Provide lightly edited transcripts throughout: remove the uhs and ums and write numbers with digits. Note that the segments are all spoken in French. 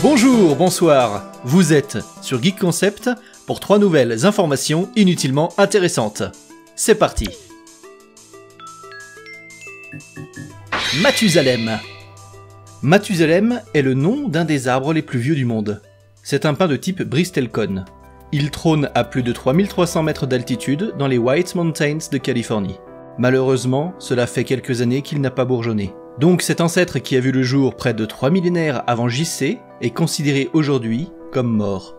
Bonjour, bonsoir, vous êtes sur Geek Concept pour 3 nouvelles informations inutilement intéressantes. C'est parti. Mathusalem. Mathusalem est le nom d'un des arbres les plus vieux du monde. C'est un pin de type Bristlecone. Il trône à plus de 3300 mètres d'altitude dans les White Mountains de Californie. Malheureusement, cela fait quelques années qu'il n'a pas bourgeonné. Donc cet ancêtre qui a vu le jour près de 3 millénaires avant JC est considéré aujourd'hui comme mort.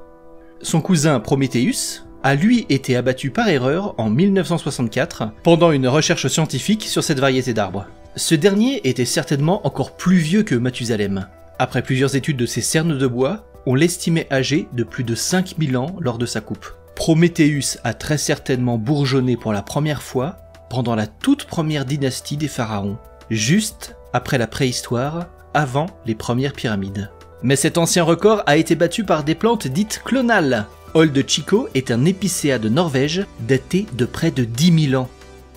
Son cousin Prometheus a lui été abattu par erreur en 1964 pendant une recherche scientifique sur cette variété d'arbres. Ce dernier était certainement encore plus vieux que Mathusalem. Après plusieurs études de ses cernes de bois, on l'estimait âgé de plus de 5000 ans lors de sa coupe. Prometheus a très certainement bourgeonné pour la première fois pendant la toute première dynastie des pharaons, juste après la préhistoire, avant les premières pyramides. Mais cet ancien record a été battu par des plantes dites clonales. Old Chico est un épicéa de Norvège daté de près de 10 000 ans.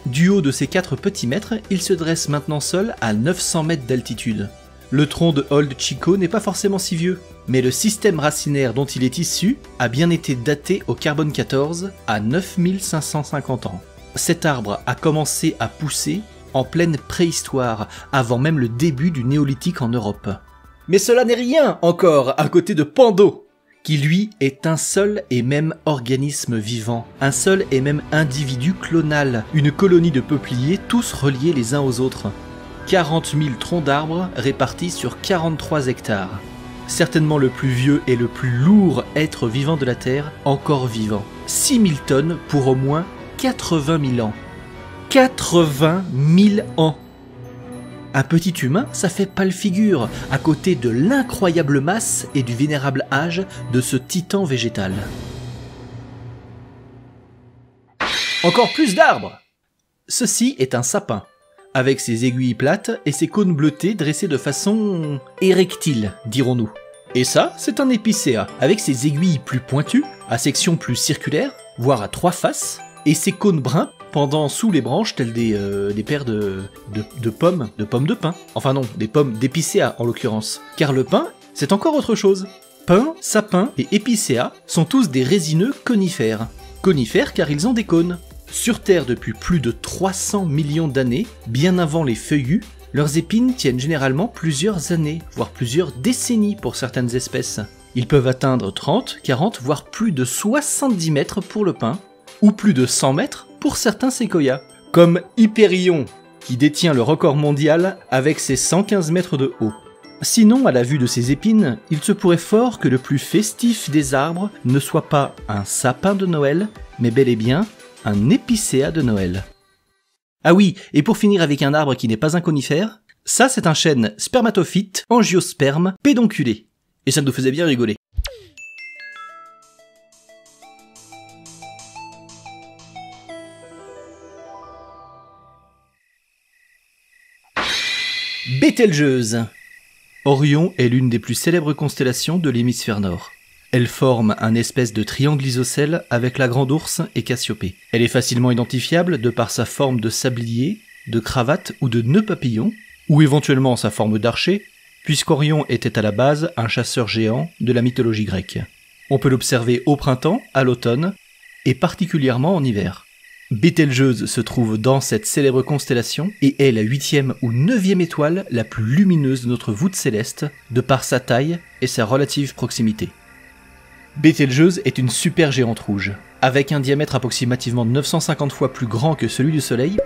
Du haut de ses 4 petits mètres, il se dresse maintenant seul à 900 mètres d'altitude. Le tronc de Old Chico n'est pas forcément si vieux, mais le système racinaire dont il est issu a bien été daté au carbone 14 à 9550 ans. Cet arbre a commencé à pousser en pleine préhistoire, avant même le début du néolithique en Europe. Mais cela n'est rien encore à côté de Pando, qui lui est un seul et même organisme vivant, un seul et même individu clonal, une colonie de peupliers tous reliés les uns aux autres. 40 000 troncs d'arbres répartis sur 43 hectares. Certainement le plus vieux et le plus lourd être vivant de la Terre, encore vivant. 6 000 tonnes pour au moins 80 000 ans. 80 000 ans. Un petit humain, ça fait pas le figure, à côté de l'incroyable masse et du vénérable âge de ce titan végétal. Encore plus d'arbres. Ceci est un sapin, avec ses aiguilles plates et ses cônes bleutés dressés de façon érectile, dirons-nous. Et ça, c'est un épicéa, avec ses aiguilles plus pointues, à section plus circulaire, voire à 3 faces, et ses cônes bruns pendant sous les branches tels des paires de pommes de pin. Enfin non, des pommes d'épicéa en l'occurrence. Car le pin, c'est encore autre chose. Pin, sapin et épicéa sont tous des résineux conifères. Conifères car ils ont des cônes. Sur Terre depuis plus de 300 millions d'années, bien avant les feuillus, leurs épines tiennent généralement plusieurs années, voire plusieurs décennies pour certaines espèces. Ils peuvent atteindre 30, 40, voire plus de 70 mètres pour le pin, ou plus de 100 mètres pour certains séquoias, comme Hyperion, qui détient le record mondial avec ses 115 mètres de haut. Sinon, à la vue de ces épines, il se pourrait fort que le plus festif des arbres ne soit pas un sapin de Noël, mais bel et bien un épicéa de Noël. Ah oui, et pour finir avec un arbre qui n'est pas un conifère, ça c'est un chêne spermatophyte, angiosperme, pédonculé. Et ça nous faisait bien rigoler. Bételgeuse. Orion est l'une des plus célèbres constellations de l'hémisphère nord. Elle forme un espèce de triangle isocèle avec la Grande Ourse et Cassiopée. Elle est facilement identifiable de par sa forme de sablier, de cravate ou de nœud papillon, ou éventuellement sa forme d'archer, puisqu'Orion était à la base un chasseur géant de la mythologie grecque. On peut l'observer au printemps, à l'automne, et particulièrement en hiver. Bételgeuse se trouve dans cette célèbre constellation et est la 8e ou 9e étoile la plus lumineuse de notre voûte céleste, de par sa taille et sa relative proximité. Bételgeuse est une supergéante rouge, avec un diamètre approximativement 950 fois plus grand que celui du Soleil,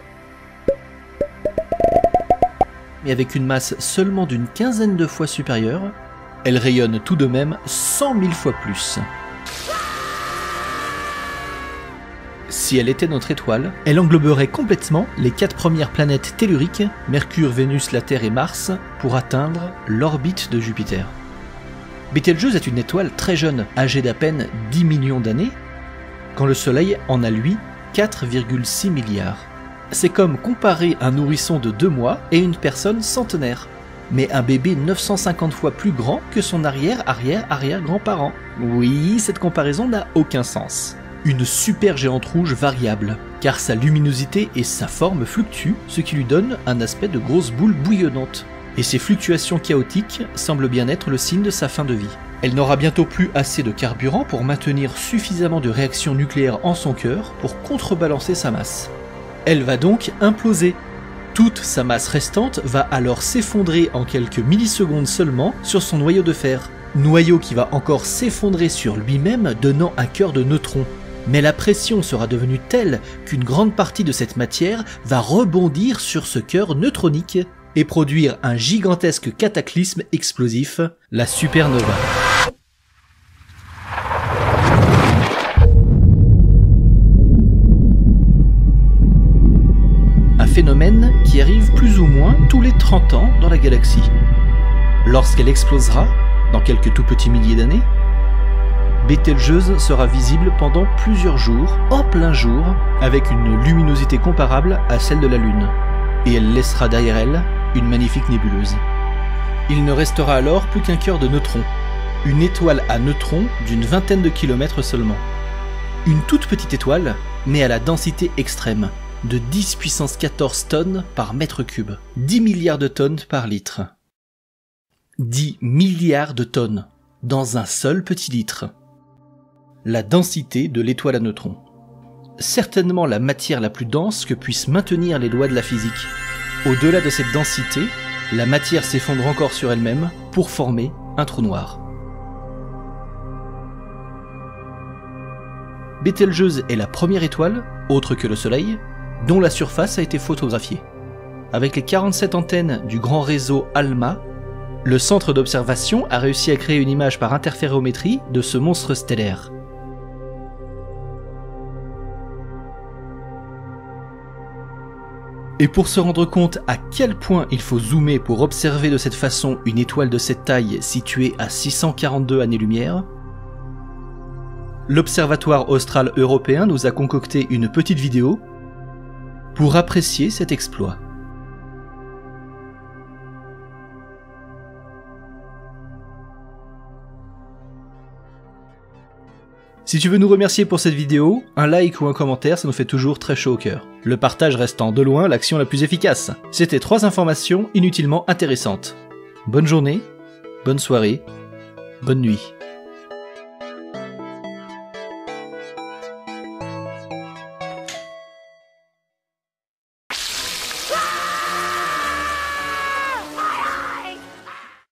mais avec une masse seulement d'une quinzaine de fois supérieure, elle rayonne tout de même 100 000 fois plus. Si elle était notre étoile, elle engloberait complètement les 4 premières planètes telluriques, Mercure, Vénus, la Terre et Mars, pour atteindre l'orbite de Jupiter. Bételgeuse est une étoile très jeune, âgée d'à peine 10 millions d'années, quand le Soleil en a lui 4,6 milliards. C'est comme comparer un nourrisson de 2 mois et une personne centenaire, mais un bébé 950 fois plus grand que son arrière-arrière-arrière-grand-parent. Oui, cette comparaison n'a aucun sens. Une supergéante rouge variable, car sa luminosité et sa forme fluctuent, ce qui lui donne un aspect de grosse boule bouillonnante. et ces fluctuations chaotiques semblent bien être le signe de sa fin de vie. Elle n'aura bientôt plus assez de carburant pour maintenir suffisamment de réactions nucléaires en son cœur pour contrebalancer sa masse. Elle va donc imploser. Toute sa masse restante va alors s'effondrer en quelques millisecondes seulement sur son noyau de fer. Noyau qui va encore s'effondrer sur lui-même, donnant un cœur de neutrons. Mais la pression sera devenue telle qu'une grande partie de cette matière va rebondir sur ce cœur neutronique et produire un gigantesque cataclysme explosif, la supernova. Un phénomène qui arrive plus ou moins tous les 30 ans dans la galaxie. Lorsqu'elle explosera, dans quelques tout petits milliers d'années, Bételgeuse sera visible pendant plusieurs jours, en plein jour, avec une luminosité comparable à celle de la Lune. Et elle laissera derrière elle une magnifique nébuleuse. Il ne restera alors plus qu'un cœur de neutrons, une étoile à neutrons d'une vingtaine de kilomètres seulement. Une toute petite étoile, mais à la densité extrême, de 10 puissance 14 tonnes par mètre cube, 10 milliards de tonnes par litre. 10 milliards de tonnes, dans un seul petit litre. La densité de l'étoile à neutrons. Certainement la matière la plus dense que puissent maintenir les lois de la physique. Au-delà de cette densité, la matière s'effondre encore sur elle-même pour former un trou noir. Bételgeuse est la première étoile, autre que le Soleil, dont la surface a été photographiée. Avec les 47 antennes du grand réseau ALMA, le centre d'observation a réussi à créer une image par interférométrie de ce monstre stellaire. Et pour se rendre compte à quel point il faut zoomer pour observer de cette façon une étoile de cette taille située à 642 années-lumière, l'Observatoire austral européen nous a concocté une petite vidéo pour apprécier cet exploit. Si tu veux nous remercier pour cette vidéo, un like ou un commentaire, ça nous fait toujours très chaud au cœur. Le partage restant de loin l'action la plus efficace. C'était 3 informations inutilement intéressantes. Bonne journée, bonne soirée, bonne nuit.